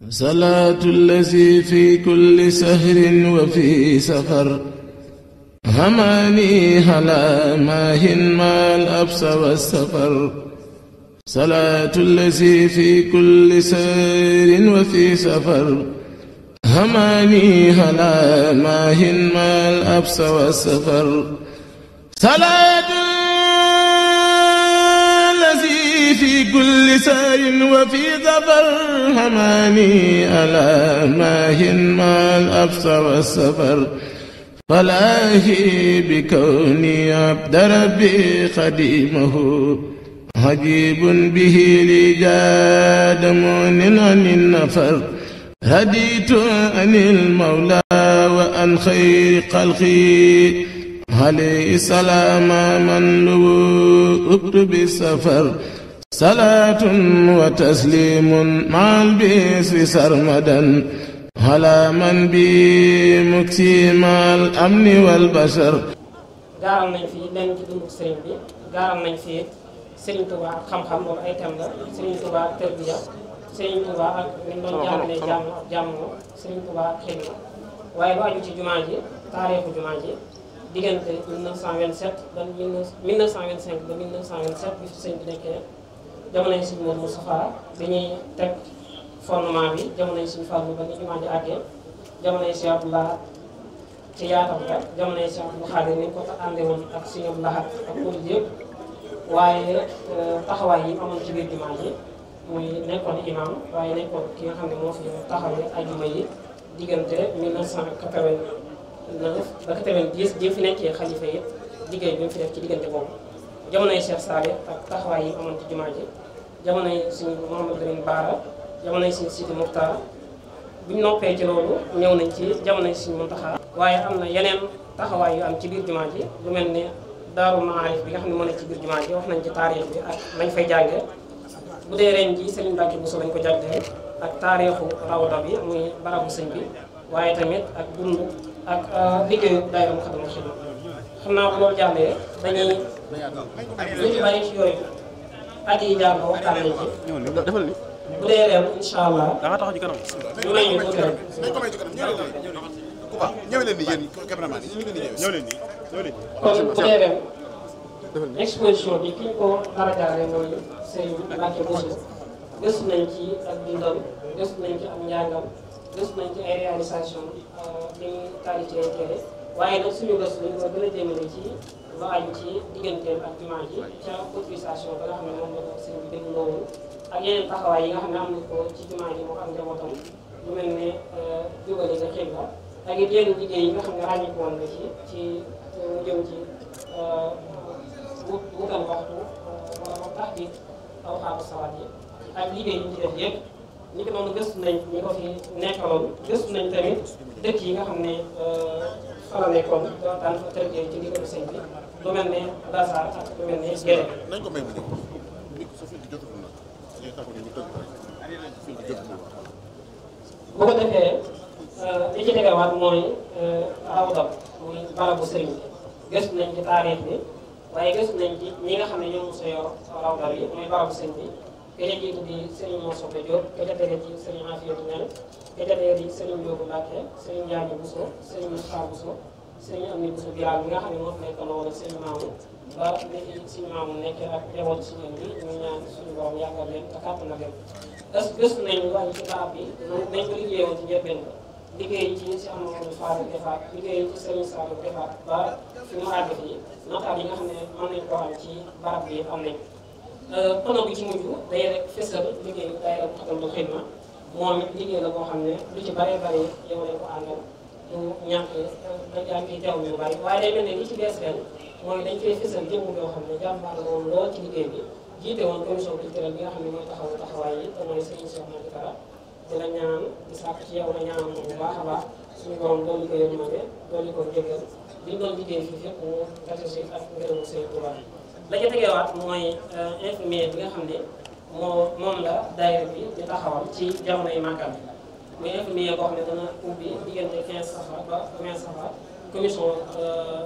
salaatu allazi fi kulli sahrin wa fi safar hamaani ala maahin maal absa wa safar salaatu allazi fi kulli sahrin wa fi safar hamaani ala maahin maal absa wa safar salaatu في كل سار وفي ظفر هماني ألا ماهن ما الأبس والسفر فلاهي بكوني عبد ربي خديمه عجيب به لي جاد مؤن عن النفر هديت عن المولى وأن خير خلقي عليه السلام من لو أكتب السفر صلاة وتسليم مع البسر سرمدا على من بي مكسيم الأمن والبشر gaaral nañ fi lenn ci dundu sëriñ bi gaaral nañ fi Sëriñ Touba ak xam-xam loolu ay thème la Sëriñ Touba ak tërbiya Sëriñ Touba ak ni mu doon jàngale jàmmoo Sëriñ Touba ak xidma waaye lu aju ci jumaa ji taarixu jumaa ji diggante 1927 ba 1925 ba 1927 bi fi sëñ bi nekkee jamono yi Sëriñ Modou Moustapha bi ñuy teg fondement bi jamono yi Sëriñ Fallu ba ni jumaa ji àggee jamono yi Sëriñ Abdoulaye ci yaatam ga jamono yi Sëriñ Abdou Khadir ni ko àndee woon ak Sëriñ Abdoulaye ak murid yëpp waaye taxawaay yi amoon ci biir jumaa ji muy nekkoon imam waaye nekkoon ki nga xam ne moo fi taxawee ajuma yi diggante 1989 ba 90 ji fi nekkee xalifa yi liggéey bi mu fi def ci diggante boobu jamono yi Cheikh Salih ak taxawaay yi amoon ci jumaa ji jamono yi Sëriñ Mouhamadou Lamine Bara jamono yi Sëriñ Sidi Muxtaar bu ñu noppee ci loolu ñëw nañ ci jamono yi Sëriñ Muntaxa waaye am na yeneen taxawaay yu am ci biir jumaa ji lu mel ne Daaru Maarif bi nga xam ne moo nekk ci biir jumaa ji wax nañ ci taarix bi ak nañ fay jànge bu dee ren ji Sëriñ Mbàkke Buso lañ ko jàngee ak taarixu rawda bi muy barabu sëñ bi waaye tamit ak dund ak liggéeyu daayira Moukhaddamatoul Khidma xam naa bu loolu jàllee dañuy lu ci bari ci yooyu at yi jàll waxtaan nañ ci bu dee ren incha allah ñu may ñu tuuti rek kon bu dee ren exposition bi ki ñu ko dara jaaree mooy Sëriñ Mbàkke Buso gëstu nañ ci ak dundam gëstu nañ ci am njàngam gëstu nañ ci ay réalisation li ñu taali ci ay téere waaye nag suñu gëstu dañ ko gën a jëmale ci lu aju ci digganteem ak jumaa ji ca autorisation ba nga xam ne moom la ko sëñ bi gën loolu ak yeneen taxawaay yi nga xam ne am na ko ci jumaa ji moo am njabootam lu mel ne jubale nga xibla ak it yenn liggéey yi nga xam ne ràññiku woon na ci lu jëm ci wutal waxtu wala tax bi aw xaatu sawaat yi ak liggéey yi ñu ci def yëpp ñi ko noonu gëstu nañ ñi ko fi nekkaloon gëstu nañ tamit dëkk yi nga xam ne fa la nekkoon daan fa tërgee ci ndigalu sëñ bi lu mel ne Dasaar ak lu mel ne Guédé. bu ko defee li ci tegawaat mooy rawdam muy barabu sëriñ bi gëstu nañ ci taarix bi waaye gëstu nañ ci ñi nga xam ne ñoo mos a yor rawda bi muy barabu sëñ bi. ka ca jiitu di Serigne Moussa Diop ka ca tege ci Serigne Afiyatu Ñaŋ ka ca tege di Serigne Ndiogu Mbacke Serigne Ndiaye Bousso Serigne Moussa Bousso Serigne Amni Bousso Biral bi nga xam ne moo fi nekk loolu Serigne Mamou ba léegi suñu Mamou nekkee ak njabootu suñu bi ñu ñaan suñu borom yàggal leen te kàttan na leen. gëstu nañu wàññi ci barab bi nañ ko liggéeyoon ci njëlbeen ba liggéey ci si Amadou Fall defaat liggéey ci Serigne Sall defaat ba fi mu àgg fii nataal yi nga xam ne mën nañ koo am ci barab bi am nañ panneau bi ci mujj day rek fësal liggéeyu daayira Moukhaddamatoul Khidma moom it liggéey la boo xam ne lu ci bëree bëri yow lañ ko àndal du ñàkk dañ yaa ngi teew ñu bëri waaye day mel ne li ci bees ren mooy dañ koy fësal jëmm yoo xam ne jàmbaar la woon lool ci liggéey bi jiite woon commission culturelle bi nga xam ne mooy taxawaay yi te mooy Serigne Cheikh Malick Kara di la ñaan di sàkk ci yow la ñaanal ko bu baax a baax suñu borom doon liggéey yërmande doon li ko jéggal liñ doon liggéey fii fépp mu gàtt si ak ngërëmu Serigne Touba la ca tegeewaat mooy infirmier bi nga xam ne moom la daayira bi di taxawal ci jamono yi màggal bi muy infirmier boo xam ne dana ubbi diggante 15 safar ba 20 safar commission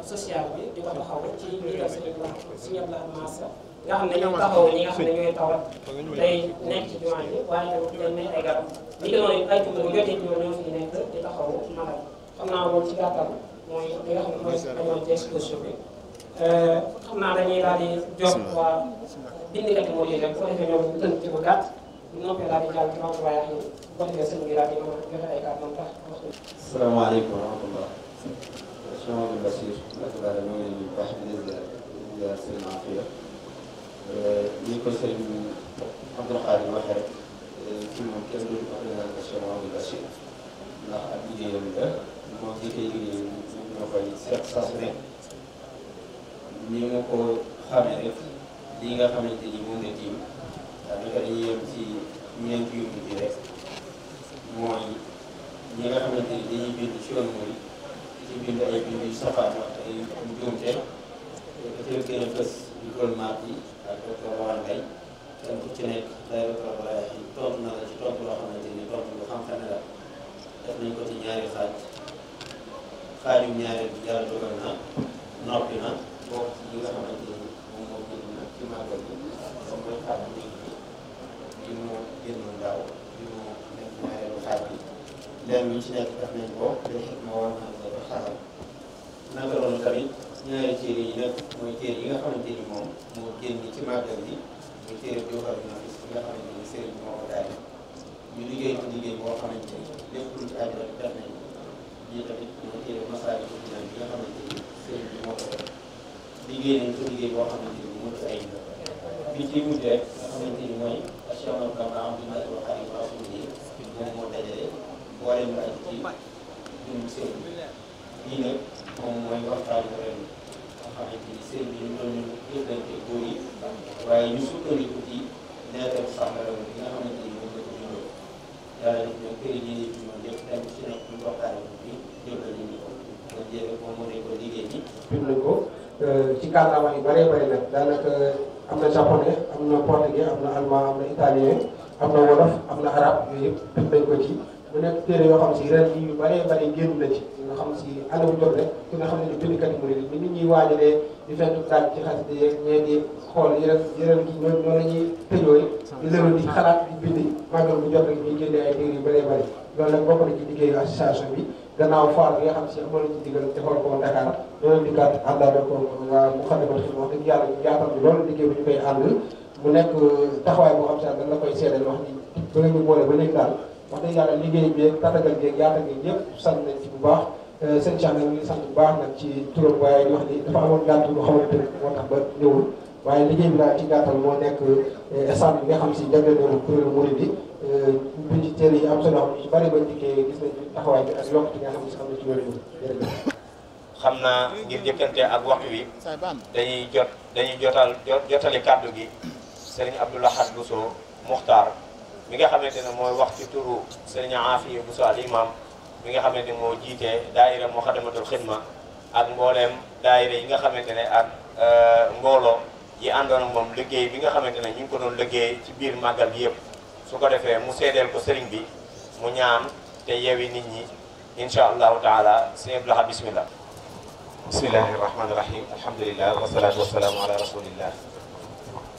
sociale bi di ko taxaw ci njiital Serigne Abdoulaye Massa nga xam ne ñoo taxaw ñi nga xam ne ñooy tawat day nekk ci jumaa ji waaye tamit day may ay garab li ko noonu ay tudd bu jotee ñoo ñoo fi nekk di taxaw malal xam naa loolu ci gàttal mooy li nga xam ne mooy dañoo ci exposition bi xam naa dañuy daal di jox waa bindikat moo di rek bu ko defee ñoom ñu tënk ci bu gàtt bu noppee daal di jàll ci wàllu waaye bu ko defee sëñ bi daal di mën a joxe ay kàddu tax waxtu bi. Asalaamaaleykum wa rahmatullah. Cheikh Mamadou Bachir Mbacke ñoo ngi leen di baax di leen sëriñ Afia ni ko sëriñ Abdou Khadre waxee rek ci moom kenn du ko présenté Cheikh Mamadou Bachir ndax ak liggéeyam la moo jiitee liggéey ñoo koy seet saa su ne ni ma ko xamee rek lii nga xamante ni moom la tiim daanaka dañuy yem ci ñeent yu mujj rek mooy ñi nga xamante ni dañuy bind ci yoon mooy ci bind ay bind yu safaan ak ay njuumte te gën a fës di gouvernement bi ak docteur Rawane Mbaye kenn ku ci nekk day docteur Rawane tontu na la ci tontu loo xamante ni tontu lu xam-xam la def nañ ko ci ñaari xaajum ñaareel bi yàlla dogal na noppi na bokk ci ñi nga xamante ni moom moo génn na ci màggal bi comme mooy xaajum bi moo génnoon daaw bi moo nekk ñaareelu xaaj bi lenn ñu ci nekk def nañ ko day xet ma war na la xaral naka loolu tamit ñaari téere yi nag mooy téere yi nga xamante ni moom moo génn ci màggal bi muy téere Jawhar Nafis bi nga xamante ni sëriñ bi moo ko daal ñu liggéey ko liggéey boo xamante ni lépp lu ci aju rek def nañ ko lii tamit mooy téere Masaalikul Jinaan bi nga xamante ni sëriñ bi moo ko def liggéey nañ ko liggéey boo xamante ni mu ay bi ci mujj rek nga xamante ni mooy Cheikh Ahmadou Bamba Abdoulaye wa Xaadimu Rasuul yi moom moo dajale mboolem lu aju ci dund sëriñ bi lii nag moom mooy waxtaanu ren nga xamante ni sëriñ bi ñu doon jëflante góor yi waaye ñu sukkandiku ci neetal sàmbara bi nga xamante ni moom la ko bindoo yàlla def ñoom kër yi ñu ñoom yëpp dem ci nekk ñu waxtaane bi jëbal ñu ñu ko kon jéego moom moo nekk liggéey bi bind nañ ko ci kàllaama yu bëree bëri nag daanaka am na japonais am na portugais am na allemand am na italien am na wolof am na arab yooyu yëpp bind nañ ko ci mu nekk téere yoo xam si ren yi yu bëree bëri génn na ci nga xam si àll bu jot rek ki nga xam ne ni bindkat yi mu ne ni nit ñuy waajalee di fenn daal ci xasida yeeg ñee di xool yeneen kii ñoo la ñuy tëjoo di lëral di xalaat di bind màggal bu jot rek ñuy génnee ay téere yu bëree bëri loolu nag bokk na ci liggéeyu association bi gannaaw foire bi nga xam si amoon nañ ci digal defal ko Dakar loolu di kat àndaale ko waa Moukhaddamatoul Khidma wax dëgg yàlla ñu jaatal bi loolu liggéey bi ñu koy ànd mu nekk taxawaay boo xam si dañ la koy seedal wax ni ba nga ñu boole ba léegi daal wax dëgg yàlla liggéey bi ak tatagal bi ak yaatal gi ñëpp sant nañ ci bu baax sëñ Cheikh nag ñu ngi sant bu baax nag ci turam waaye di wax ni dafa amoon gàtt lu xaw a tënk moo tax ba ñëwul waaye liggéey bi daal ci gàttal moo nekk stand bi nga xam si jagleel nañu kuréelu murid bi biñ ci téere yi am solo xam ci bari bañ dikkee gis nañ ci taxawaay bi ak yokkute nga xam ne si am na ci yoon jërëjëf xam naa ngir jëkkante ak waxtu wi dañuy jotali kàddu gi Serigne Abdou Lahad Bousso Muxtaar mi nga xamante ne mooy wax ci turu Serigne Afia Bousso al imam mi nga xamante ne moo jiite daayira Moukhaddamatoul Khidma ak mbooleem daayira yi nga xamante ne ak mbooloo yi àndoon ak moom liggéey bi nga xamante ne ñu ngi ko doon liggéey ci biir màggal gi yëpp su ko defee mu seedeel ko sëriñ bi mu ñaan te yewi nit ñi insha allahu taala sëñ Abdou Lahad bismillah bismillahi rahmani rahim alhamdulillah wasalaatu wasalaamu ala rasulillah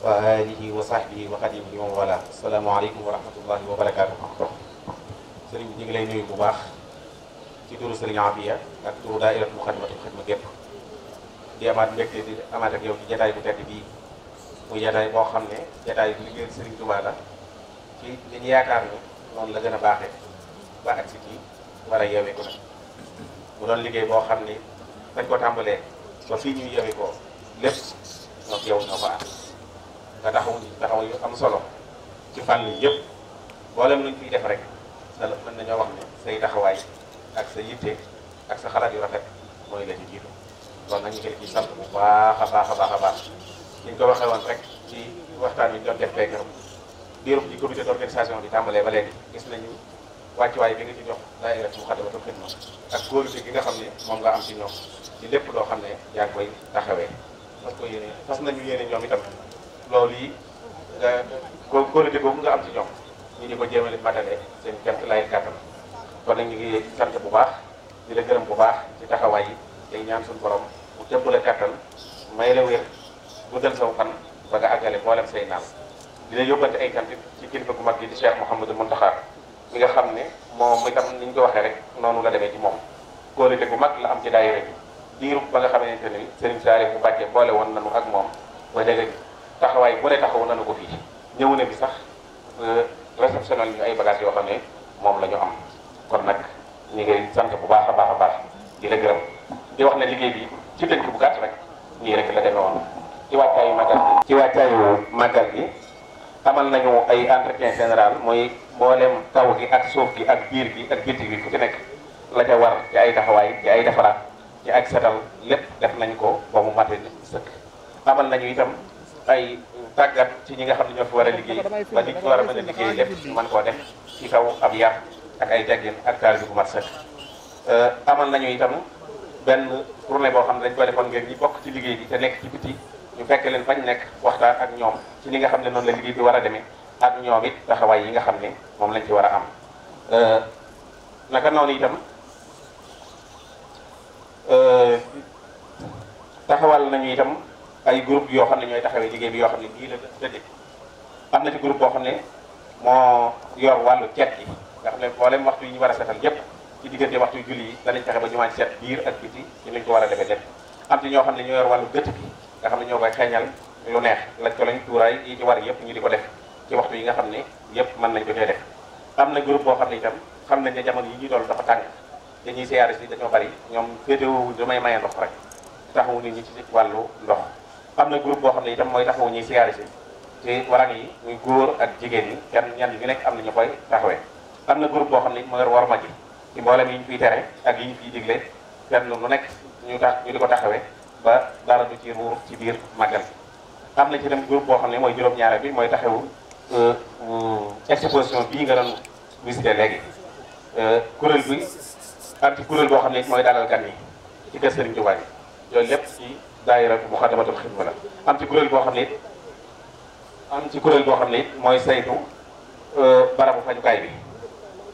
wa alihi wa sahbihi wa xadimihi wa wala asalaamu aleykum wa rahmatullahi wa barakatuh sëriñ bi ñu ngi lay nuyu bu baax ci turu sëriñ Afia ak turu daayiratu Moukhaddamatoul Khidma gépp di amaat mbégte di amaat ak yow ci jataay bu tedd bii muy jataay boo xam ne jataay bu liggéeyal sëriñ Tuubaa la ci li ñu yaakaar ni noonu la gën a baaxee ba ak si kii war a yeewee ko nag mu doon liggéey boo xam ni dañ ko tàmbalee ba fii ñuy yeewee ko lépp ñoo yow ñoo ko am nga taxaw yu am solo ci fànn yi yëpp mboolem luñ fiy def rek da mën nañoo wax ne say taxawaay ak sa yitte ak sa xalaat yu rafet mooy la ci jiitu kon nag ñu ngi ciy sant bu baax a baax a baax a baax ñu ko waxee woon rek ci waxtaan wi ñu doon def beeg biirum ci comité d'organisation bi tàmbalee ba léegi gis nañu wàccuwaay bi nga ci jox daayira Moukhaddamatoul Khidma ak kóolute gi nga xam ne moom nga am ci ñoom ci lépp loo xam ne yaa ngi koy taxawee fas nañu yéene ñoom itam loolu yi nga kóolute boobu nga am ci ñoom ñu di ko jéemale matale seen kemt lay kàttan kon nag ñu ngi sant bu baax di la gërëm bu baax ci taxawaay yi day ñaan suñu borom mu tëbb la kàttan may la wér guddal saw fan ba nga àggale mboolem say naam. dina yóbbante ay cant ci kilifa gu mag gi di Cheikh Mouhamadou Mountakha mi nga xam ne moom itam ni ñu ko waxee rek noonu la demee ci moom kóolute gu mag la am ci daayira bi diiru ba nga xamante ne Serigne Saliou bu Mbàkke boole woon nanu ak moom ba dégg taxawaay bu ne taxawu nanu ko fii ñëw na bi sax réceptionnel ñu ay bagages yoo xam ne moom la ñu am kon nag ñu ngi sant bu baax a baax a baax di la gërëm di wax ne liggéey bi ci tënk bu gàtt rek nii rek la demee woon ci wàccaayu màggal bi ci wàccaayu màggal bi amal nañu ay entretien général mooy mboolem taw gi ak suuf gi ak biir gi ak bitti bi fu ci nekk la ca war ci ay taxawaay ci ay defaraat ci ak setal lépp def nañ ko ba mu mate sëkk amal nañu itam ay tàggat ci ñi nga xam ne ñoo fi war a liggéey ba nit ñi war a mën a liggéey lépp ñu mën koo def ci kaw ab yar ak ay teggin ak taal bi bu mat sëkk amal nañu itam benn tournée boo xam ne dañ ko defoon ngir ñi bokk ci liggéey bi te nekk ci biti ñu fekk leen fañ nekk waxtaan ak ñoom ci li nga xam ne noonu la liggéey bi war a demee ak ñoom it taxawaay yi nga xam ne moom lañ ci war a am naka noonu itam taxawal nañu itam ay groupe yoo xam ne ñooy taxawee liggéey bi yoo xam ne nii la tëddee am na ci groupe boo xam ne moo yor wàllu cet yi nga xam ne mboolem waxtu yi ñu war a setal yépp ci diggante waxtu julli yi danañ fexe ba ñu wàññi set biir ak biti ci lañ ko war a defee lépp am ci ñoo xam ne ñoo yor wàllu gëtt bi nga xam ne ñoo koy xeeñal lu neex lañ ko lañ tuuraay yi ci war yëpp ñu di ko def ci waxtu yi nga xam ne yëpp mën nañ ko cee def am na groupe boo xam ne itam xam nañ ne jamono yi ñuy dool dafa tàng te ñuy siyaare si dañoo bari ñoom féetewoo damay maye ndox rek taxawu nit ñi ci wàllu ndox am na groupe boo xam ne itam mooy taxawu ñuy siyaare si te warang yi muy góor ak jigéen ñi kenn ñenn ñu nekk am na ñu koy taxawee am na groupe boo xam ne moo yor war ma ji ci mboolem yi ñu fiy tere ak yi ñu fiy digle kenn lu nekk ñu di ko taxawee ba dara du ci ruur ci biir màggal bi am na ci dem groupe boo xam ne mooy juróom-ñaare bi mooy taxawu exposition bii nga doon visité léegi kuréel bi am ci kuréel boo xam ne mooy dalal gan yi ci kër Serigne Touba yi yooyu lépp ci daayira Muxaddamatul Xidma la am ci kuréel boo xam ne mooy saytu barabu fajukaay bi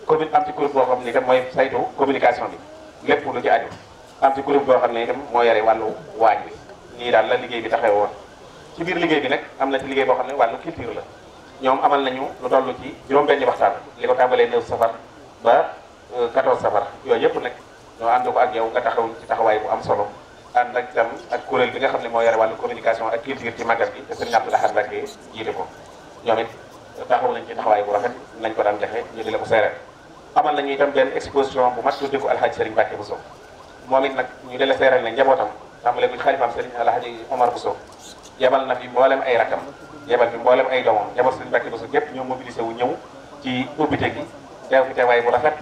commune am ci kuréel boo xam ne itam mooy saytu communication bi lépp lu ci aju am ci kuréel boo xam ne itam moo yore wàllu waañ bi nii daal la liggéey bi taxaw woon ci biir liggéey bi nag am na ci liggéey boo xam ne wàllu culture la ñoom amal nañu lu toll ci juróom-benni waxtaan li ko tàmbalee 9 safar ba 14 safar yooyu yëpp nag ñoo ànd ko ak yow nga taxaw ci taxawaay bu am solo ànd ak itam ak kuréel bi nga xam ne moo yore wàllu communication ak culture ci màggal gi te Serigne Abdou Lahad Mbacké jiite ko ñoom it taxaw nañ ci taxawaay bu rafet nañ ko daan defe ñu di la ko seereel amal nañu itam benn exposition bu mat tudde ko Alhaji Serigne Mbacké Bousso moom it nag ñu di la seereel ne njabootam tàmbale ko ci xalifaam Serigne Alhaji Omar Bousso yebal na fi mboolem ay rakam yebal fi mboolem ay doomam njaboot Serigne Mbacké Bousso gépp ñoo mobilisé wu ñëw ci ubbite gi teew fi teewaay bu rafet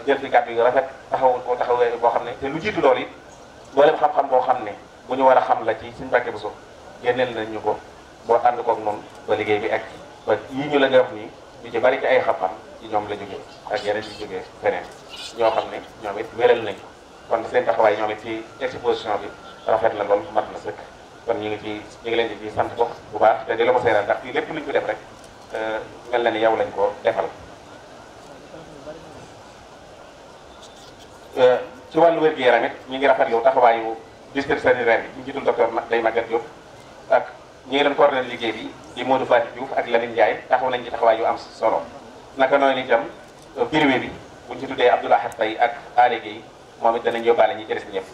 jël fi kàddu yu rafet taxawul ko taxawee boo xam ne te lu jiitu loolu it mboolem xam-xam boo xam ne bu ñu war a xam la ci Serigne Mbacké Bousso génneel nañ ñu ko boo ànd koog noonu ba liggéey bi ak ba yii ñu la nga wax nii ñu ci bari ci ay xam-xam ci ñoom la jógee ak yeneen yu jógee feneen ñoo xam ne ñoom it wéral nañ kon seen taxawaay ñoom it ci exposition bi rafet na lool mat na sëkk kon ñu ngi leen di ci sant ko bu baax te di la ko seeral ndax fii lépp luñ ko def rek mel na ni yow lañ ko defal ci wàllu wér-gu-yaram it ñu ngi rafetlu taxawaayu district sanitaire bi ñu jiitul docteur Ndeye Maguette Diop ak ñi ngi doon coordonné liggéey bi di Modou Fati Diouf ak Lamine Ndiaye taxaw nañ ci taxawaay yu am solo naka noonu itam privé bi buñ ci tuddee Abdou Lahad Faye ak Alé Guèye moom it danañ yóbbaale ñi ci des ñëpp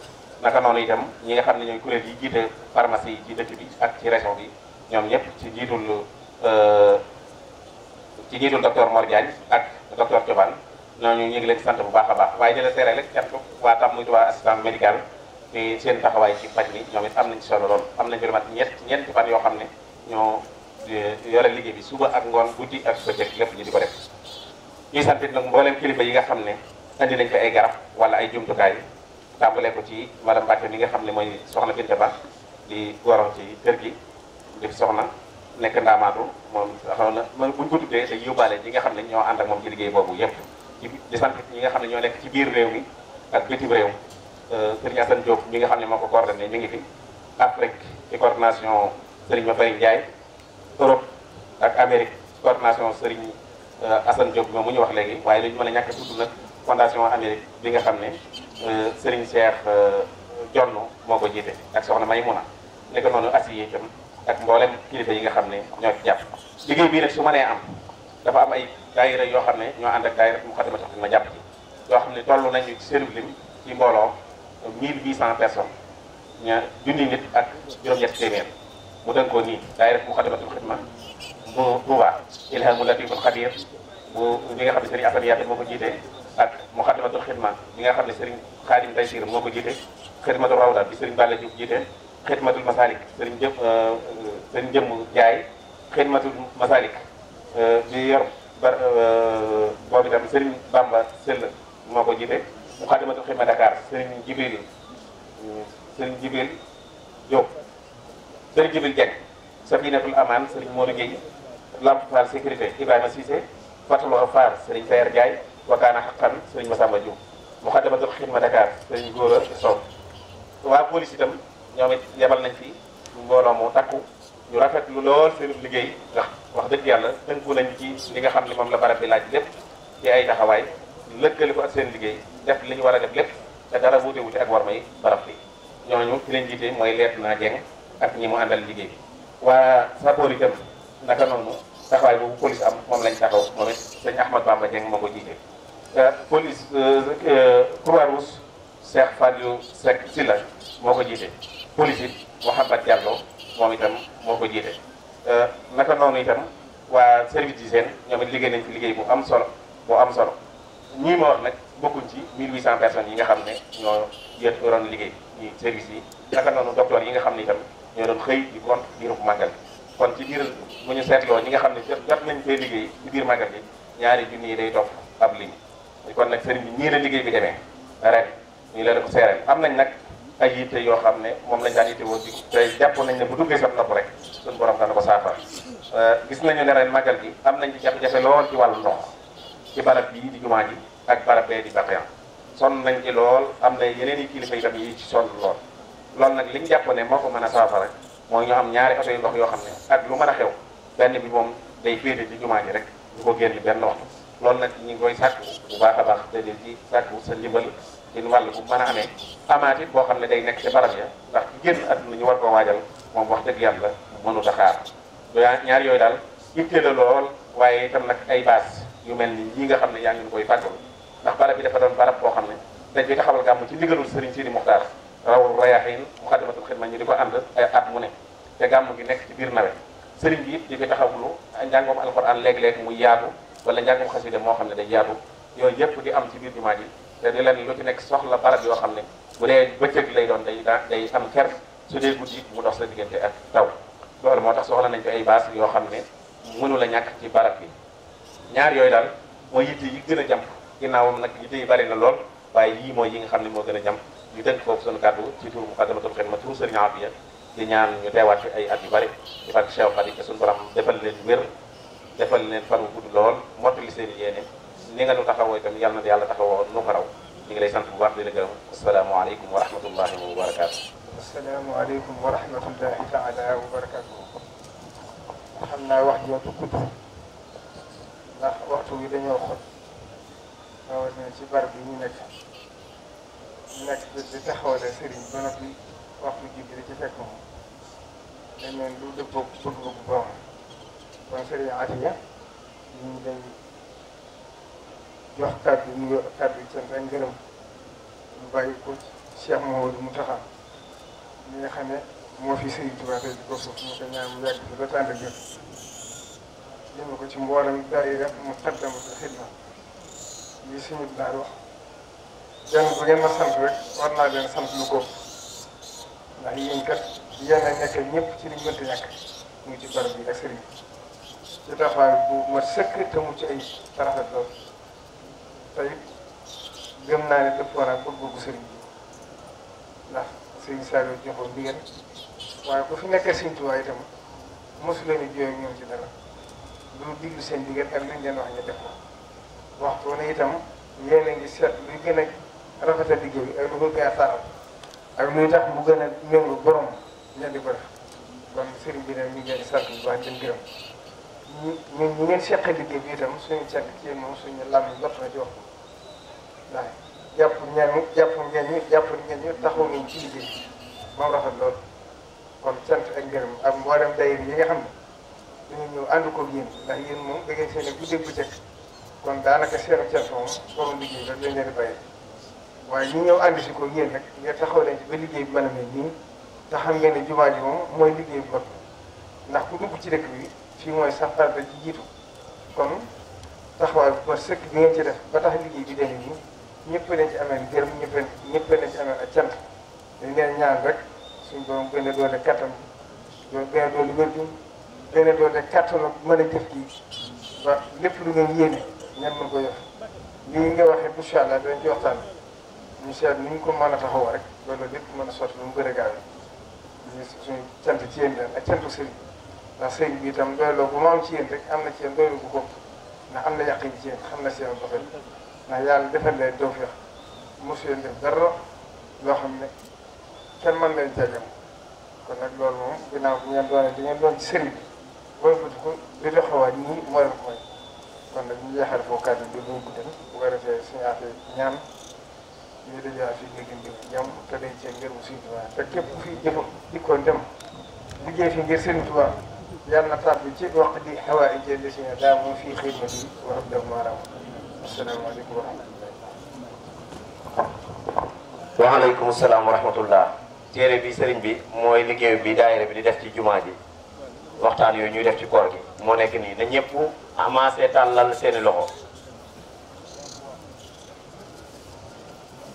naka noonu itam ñi nga xam ne ñooy kuréel yi jiite pharmacie yi ci dëkk bi ak ci région bi ñoom ñëpp ci jiitul docteur Mor Diagne ak docteur Thioban ñooñu ñu ngi leen sant bu baax a baax waaye di la seeree rek cant waa tam muy waa assistant médical te seen taxawaay ci paj mi ñoom it am nañ ci solo lool am nañ ci lu mat ñeenti fan yoo xam ne ñoo yore liggéey bi suba ak ngoon guddi ak bëccëg lépp ñu di ko def ñuy sant it nag mboolem kilifa yi nga xam ne andi nañ fi ay garab wala ay jumtukaay tàmbalee ko ci madame Mbacke mi nga xam ne mooy soxna Binta Ba di goro ci kër gi di soxna nekk ndaamaatu moom xaw na buñ ko tuddee day yóbbaale ñi nga xam ne ñoo ànd ak moom ci liggéey boobu yëpp di sant ñi nga xam ne ñoo nekk ci biir réew mi ak bitim réew Serigne Assane Diop mi nga xam ne moo ko coordonné mi ngi fi Afrique ci coordination Serigne Mafari Ndiaye Europe ak Amérique ci coordination Serigne Assane Diop moom mu ñu wax léegi waaye dañu mën a ñàkk a tudd nag fondation Amérique bi nga xam ne Serigne Cheikh Jonn moo ko jiite ak soxna May Muna nekk noonu assis yi itam ak mboolem kilifa yi nga xam ne ñoo ci jàpp. liggéey bii nag su ma nee am dafa am ay daayira yoo xam ne ñoo ànd ak daayira Moukhaddamatoul Khidma jàpp ci yoo xam ne toll nañu ci seen lim ci mbooloo 1800 personnes junni nit ak juróom-ñetti téeméer mu dënkoo nii daayira Moukhaddamatoul Khidma bu Touba Ilhamul Latiful Khadir bu bi nga xam ne Serigne Assane Yaate moo ko jiite ak Moukhaddamatoul Khidma bi nga xam ne Serigne Khadim Taysir moo ko jiite Khidmatul Rawda bi Serigne Balla Diouf jiite Khidmatul Masalik Serigne Jëmm Jaay Khidmatul Masalik bi yor boobu itam Serigne Bamba Sell moo ko jiite Moukhaddamatoul Khidma Dakar Serigne Jibril Diop Serigne Jibril Dieng Safinatul Aman Serigne Modou Gueye Lamp Fall sécurité Ibrahima Cissé Fatul Far Serigne Sayer Ndiaye Wakana Haqqan Serigne Massamba Diouf Moukhaddamatoul Khidma Dakar Serigne Gora Sow waa police itam ñoom it yebal nañ fi mbooloo mu takku ñu rafetlu lool seen liggéey ndax wax dëgg yàlla tënku nañ ci li nga xam ne moom la barab bi laaj lépp ci ay taxawaay lëkkale ko ak seen liggéey def li ñu war a def lépp te dara wuute wuute ak war may barab bi ñooñu ci leen jiite mooy leet naa jeng ak ñi mu àndal liggéey bi waa sappoor itam naka noonu taxawaay boobu police am moom lañ taxaw moom it sëñ Ahmad Bamba Jeng moo ko jiite police Croix-Rouge Cheikh Fadiou Seck Silla moo ko jiite police it Mouhamad Diallo moom itam moo ko jiite naka noonu itam waa service d'hygiène ñoom it liggéey nañ fi liggéey bu am solo ñii ma wax nag bokkuñ ci 1800 personnes yi nga xam ne ñoo yoroon liggéey ci service yi naka noonu docteur yi nga xam ne itam ñoo doon xëy di gont diiru màggal kon ci biir bu ñu seetloo ñi nga xam ne jot nañ fee liggéey ci biir màggal bi ñaari junni yi day topp ab ligne kon nag sëriñ bi ñii la liggéey bi demee ren ñu leen ko seereel am nañ nag ay yitte yoo xam ne moom lañ daan yitte woo di tey jàpp nañ ne bu duggee sa nopp rek suñu borom dana ko saafara gis nañu ne ren màggal gi am nañ ci jafe-jafe lool ci wàllu ndox ci barab bii di jumaa ji ak barab bee di Bakhyan sonn nañ ci lool am na yeneen i kilifa itam yi ci sonn lool loolu nag li ñu jàpp ne moo ko mën a saafara mooy ñu am ñaari oto yu ndox yoo xam ne ak lu mën a xew benn bi moom day féete ci jumaa ji rek du ko génn benn waxtu loolu nag ñu ngi koy sàkku bu baax a baax te di ci sàkku sa ndimbal ci wàll bu mën a amee amaat it boo xam ne day nekk ci barab ya ndax ci génn àdduna ñu war koo waajal moom wax dëgg yàlla mënut a xaar ñaar yooyu daal itte la lool waaye itam nag ay baas yu mel ni ñi nga xam ne yaa ngi koy fàggul ndax barab bi dafa doon barab boo xam ne dañ koy taxawal gàmm ci ndigalul Serigne Sidi Muxtaar raw Rayaxiin Moukhaddamatoul Khidma ñu di ko ànd ay at mu ne te gàmm gi nekk ci biir nawet Serigne bi it di koy taxawlu njàngoom alxuraan léeg-léeg muy yaatu wala njàngoom xasida moo xam ne day yaatu yooyu yëpp di am ci biir jumaa ji te di leen lu ci nekk soxla barab yoo xam ne bu dee bëccëg lay doon day am ker su dee guddi mu dox sa diggante ak taw loolu moo tax soxla nañ fi ay baas yoo xam ne mënu la ñàkk ci barab bi ñaar yooyu daal mooy yitte yi gën a jàmp ginnaawam nag yitte yi bari na lool waaye yii mooy yi nga xam ne moo gën a jàmp ñu tënk foofu sunu kàddu ci turu Moukhaddamatoul Khidma turu Serigne Afia di ñaan ñu teewaat fi ay at yu bari di fàttali Cheikh Khadim te suñu borom defal leen wér defal leen fan wu gudd lool mottali seen yéene ni nga nu taxawoo itam yàlla na yàlla taxawoo nu ko raw ñu ngi lay sant bu baax di la gërëm asalaamaaleykum wa rahmatullahi wa barakaatu. asalaamaaleykum wa rahmatullahi taala wa barakaatu. xam naa wax ji du gudd ndax waxtu wi dañoo xot rawatina ci barab bi ñu nekk di taxawale sëriñ ba noppi waxtu ji bi ci fekk moom dañ leen lu dëppoo bëgg-bëgg borom kon sëriñ Atiya ñu ngi lay jox kàddu nuyoo kàddu yi cant ak ngërëm ñu bàyyi ko Cheikh Mouhamadou Mountakha mi nga xam ne moo fi Sëriñ Tuubaa tey di ko suuf ñu ko ñaan mu yàgg fi ba tànn ak jëf jëme ko ci mboolem daayira Moukhaddamatoul Khidma li suñu daal wax jàng bu ngeen ma sant rek war naa leen sant lu ko ndax yéen kat yéen a nekk ñëpp ci liñ mënti ñàkk mu ci barab bi ak sëriñ bi ci taxawaay bu ma sëkk te mu ci ay rafet lool te it gëm naa ne dëppoo naa bëgg-bëggu sëriñ bi ndax sëriñ Saliou joxoon ndigal waaye ku fi nekkee Sëriñ Tuubaa itam mosu leen a jooy ñoom ci dara lu diglu seen digal ak luñ leen wax ñu def ko waxtu ne itam yéen a ngi seet luy gën a rafetal liggéey bi ak lu ko gën a taaral ak luy tax mu gën a méngoo borom ña di ko def kon sëriñ bi nag ñu ngi leen di sant bu baax di gërëm ñu ngeen seqee liggéey bi itam suñu cant ci yéen moom suñu làmmiñ jot na ci wax ndax jàpp ngeen ñu taxaw ngeen ci liggéey bi moom rafet lool kon cant ak ngërëm ak mboolem daayira yi nga xam ne dañu ñëw ànd ko yéen ndax yéen moom da ngeen seen guddeeg bëccëg kon daanaka seenu cant moom borom liggéey rek lañ leen di bàyyi waaye ñu ñëw ànd si ko yéen nag ngeen taxaw leen ci ba liggéey bi mën a mel nii te xam ngeen ne jumaa ji moom mooy liggéey bu bopp ndax ku dugg ci dëkk bi fii mooy sax farata ci jiitu kon taxawaay bu sëkk bi ngeen ci def ba tax liggéey bi demee nii ñëpp leen ci amee gërëm ñëpp leen ci amee ak cant dañ leen ñaan rek suñu borom gën a doole kattan bi gën a doole wér gi gën a doole kattan mën a jëf gi ba lépp lu ngeen yéene ngeen mën ko yof lii nga waxee incha allah dañ ci waxtaan ñu seet ni ñu ko mën a taxawoo rek loolu lépp mën a sotti lu mu gën a gaaw ñu suñu cant ci yéen daal ak cantu sëriñ ndax sëriñ bi itam doyloo bu ma am ci yéen rek am na ci yéen doyloo bu ko ndax am na yàq yi ci yéen xam na seen doxal ndax yàlla defal leen tawfeex mosu leen def dara loo xam ne kenn mën leen jagam kon nag loolu moom ginnaaw bi ngeen doone di ngeen doon ci sëriñ bi booy bëgg ko di doxawaat nii moo leen ko may kon nag ñu jeexal foofu kàddu bi bu guddal bu ko defee suñu affaire ñaan ñu dajaat fi léegi ndi jàmm te day cee ngir mu Sëriñ Tuubaa te képp ku fi jëfa dikkoon dem liggéey fi ngir Sëriñ Tuubaa yàlla na tàbbi ci wax di xawaa i jënd si ne daa moom fii xidmati wa abdahu maaraam asalaamaaleykum wa rahmatulah. waaleykum salaam wa rahmatullah. téere bi sëriñ bi mooy liggéey bi daayira bi di def ci jumaa ji waxtaan yooyu ñuy def ci koor gi moo nekk nii na ñëpp amaasee tàllal seeni loxo